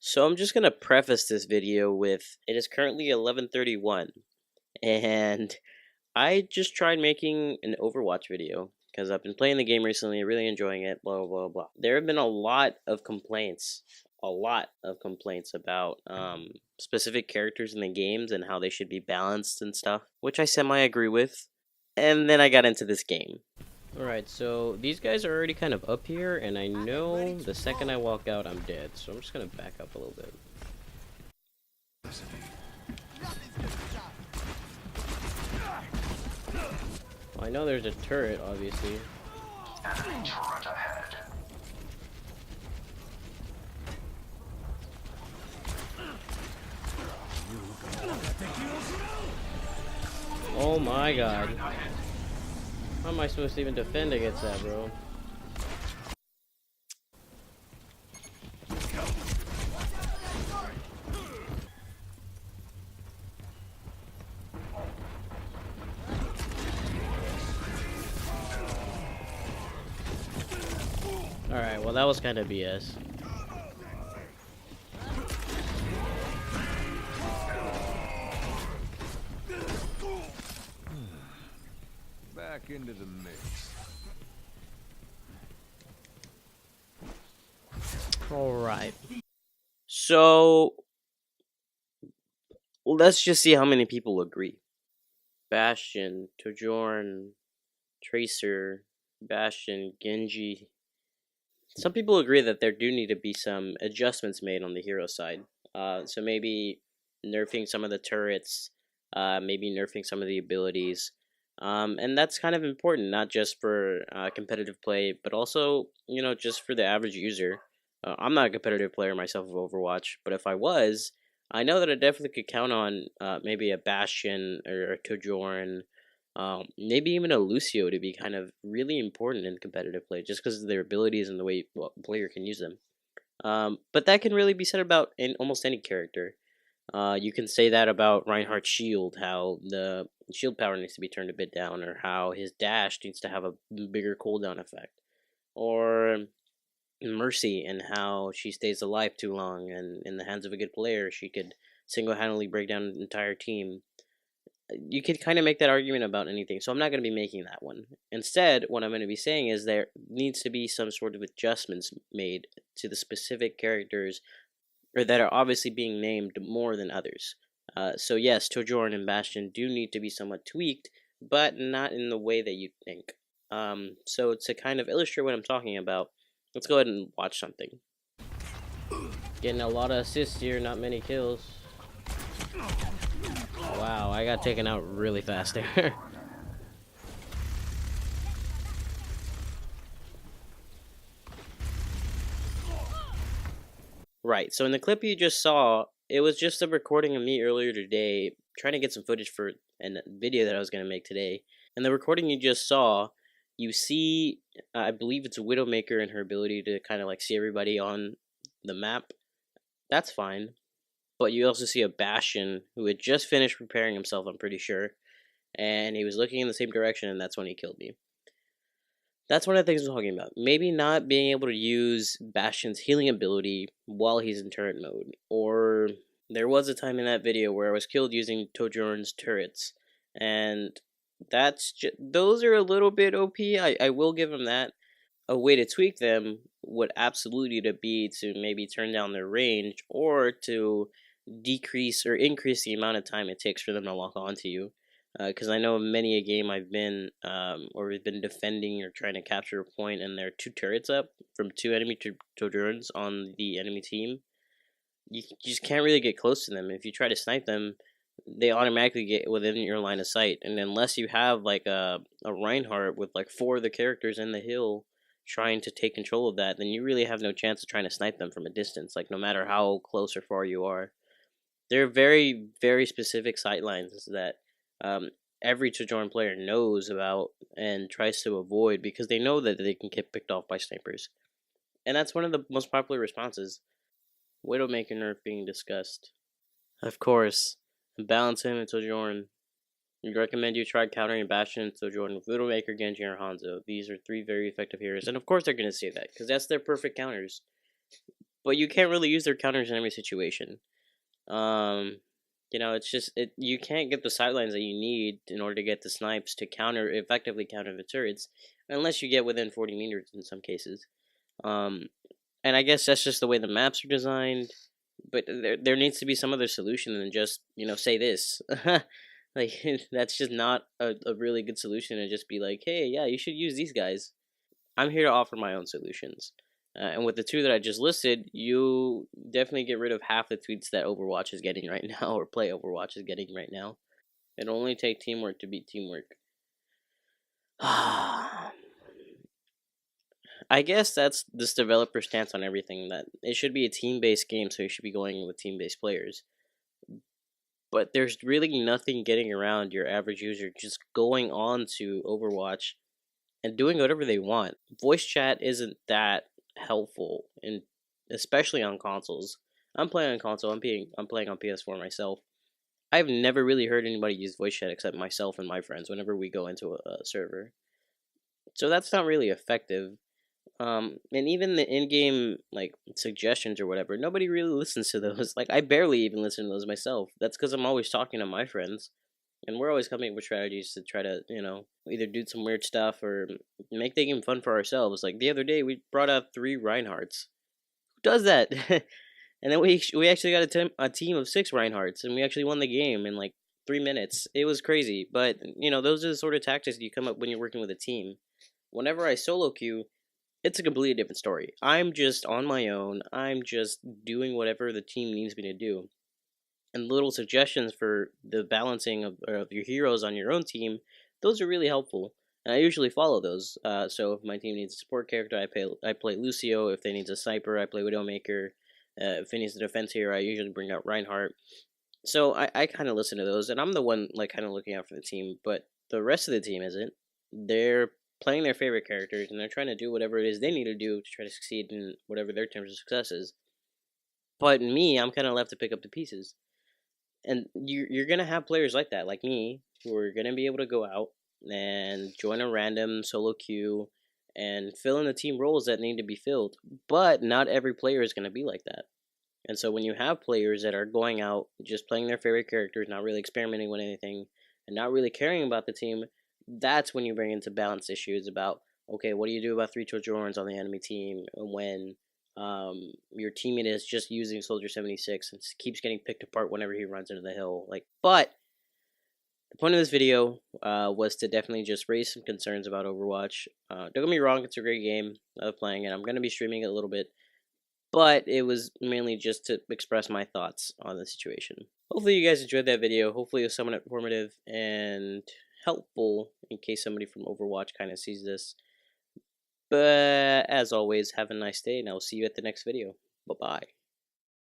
So I'm just gonna preface this video with it is currently 11:31, and I just tried making an Overwatch video because I've been playing the game recently, really enjoying it. Blah blah blah blah. There have been a lot of complaints about specific characters in the games and how they should be balanced and stuff, which I semi agree with. And then I got into this game. Alright, so these guys are already kind of up here, and I know the second I walk out, I'm dead. So I'm just gonna back up a little bit. Well, I know there's a turret, obviously. Enemy turret ahead. Oh my god. How am I supposed to even defend against that, bro? Alright, well that was kind of BS. Back into the mix. Alright. So, let's just see how many people agree. Bastion, Tojourn, Tracer, Bastion, Genji. Some people agree that there do need to be some adjustments made on the hero side. So maybe nerfing some of the turrets, maybe nerfing some of the abilities. And that's kind of important, not just for competitive play, but also, just for the average user. I'm not a competitive player myself of Overwatch, but if I was, I know that I definitely could count on maybe a Bastion or a Tojourn, maybe even a Lucio to be kind of really important in competitive play, just because of their abilities and the way a player can use them. But that can really be said about almost any character. You can say that about Reinhardt's shield, how the shield power needs to be turned a bit down, or how his dash needs to have a bigger cooldown effect. Or Mercy and how she stays alive too long, and in the hands of a good player, she could single-handedly break down an entire team. You could kind of make that argument about anything, so I'm not going to be making that one. Instead, what I'm going to be saying is there needs to be some sort of adjustments made to the specific characters, or that are obviously being named more than others. So yes, Tojourn and Bastion do need to be somewhat tweaked, but not in the way that you think. So to kind of illustrate what I'm talking about, let's go ahead and watch something. Getting a lot of assists here, not many kills. Wow, I got taken out really fast there. Right, so in the clip you just saw, it was just a recording of me earlier today, trying to get some footage for a video that I was going to make today. And the recording you just saw, you see, I believe it's a Widowmaker and her ability to kind of like see everybody on the map. That's fine. But you also see a Bastion who had just finished preparing himself, I'm pretty sure. And he was looking in the same direction, and that's when he killed me. That's one of the things I'm talking about. Maybe not being able to use Bastion's healing ability while he's in turret mode. Or there was a time in that video where I was killed using Tojourn's turrets. And those are a little bit OP. I will give him that. A way to tweak them would absolutely be to maybe turn down their range, or to decrease or increase the amount of time it takes for them to lock onto you. Because I know many a game I've been, or we've been defending or trying to capture a point, and there are two turrets up from two enemy Tojourns on the enemy team. You just can't really get close to them. If you try to snipe them, they automatically get within your line of sight. And unless you have like a Reinhardt with like four of the characters in the hill trying to take control of that, then you really have no chance of trying to snipe them from a distance, like no matter how close or far you are. There are very, very specific sightlines that every Tojourn player knows about and tries to avoid because they know that they can get picked off by snipers. And that's one of the most popular responses. Widowmaker nerf being discussed. Of course, balance him and Tojourn. We'd recommend you try countering Bastion and Tojourn with Widowmaker, Genji, or Hanzo. These are three very effective heroes. And of course they're going to say that, because that's their perfect counters. but you can't really use their counters in every situation. Um, it's just you can't get the sidelines that you need in order to get the snipes to effectively counter the turrets, unless you get within 40 meters in some cases. Um, and I guess that's just the way the maps are designed. But there needs to be some other solution than just say this. Like that's just not a really good solution to just be like, hey, yeah, you should use these guys. I'm here to offer my own solutions. And with the two that I just listed, you definitely get rid of half the tweets that Overwatch is getting right now, or Play Overwatch is getting right now. It'll only take teamwork to beat teamwork. I guess that's this developer stance on everything, that it should be a team-based game, so you should be going with team-based players. But there's really nothing getting around your average user just going on to Overwatch and doing whatever they want. Voice chat isn't that helpful, and especially on consoles. I'm playing on console. I'm playing on PS4 myself. I've never really heard anybody use voice chat except myself and my friends whenever we go into a server. So that's not really effective. And even the in-game like suggestions or whatever, nobody really listens to those. Like I barely even listen to those myself. That's because I'm always talking to my friends, and we're always coming up with strategies to try to either do some weird stuff or make the game fun for ourselves. Like the other day, we brought out 3 Reinhardts. Who does that? And then we actually got a team of 6 Reinhardts, and we actually won the game in like 3 minutes. It was crazy, but those are the sort of tactics you come up when you're working with a team. Whenever I solo queue, it's a completely different story. I'm just on my own. I'm just doing whatever the team needs me to do. And little suggestions for the balancing of your heroes on your own team, those are really helpful. And I usually follow those. So if my team needs a support character, I play Lucio. If they need a sniper, I play Widowmaker. If it needs a defense hero, I usually bring out Reinhardt. So I kind of listen to those, and I'm the one like kind of looking out for the team. But the rest of the team isn't. They're playing their favorite characters, and they're trying to do whatever it is they need to do to try to succeed in whatever their terms of success is. But me, I'm kind of left to pick up the pieces. And you're gonna have players like that, like me, who are gonna be able to go out and join a random solo queue and fill in the team roles that need to be filled. But not every player is gonna be like that. And so when you have players that are going out just playing their favorite characters, not really experimenting with anything, and not really caring about the team, that's when you bring into balance issues about, okay, what do you do about 3 Trojans on the enemy team when your teammate is just using Soldier 76 and keeps getting picked apart whenever he runs into the hill. But the point of this video was to definitely just raise some concerns about Overwatch. Don't get me wrong, it's a great game. I love playing it. I'm going to be streaming it a little bit. But it was mainly just to express my thoughts on the situation. Hopefully you guys enjoyed that video. Hopefully it was somewhat informative and helpful in case somebody from Overwatch kind of sees this. But as always, have a nice day, and I will see you at the next video. Bye-bye.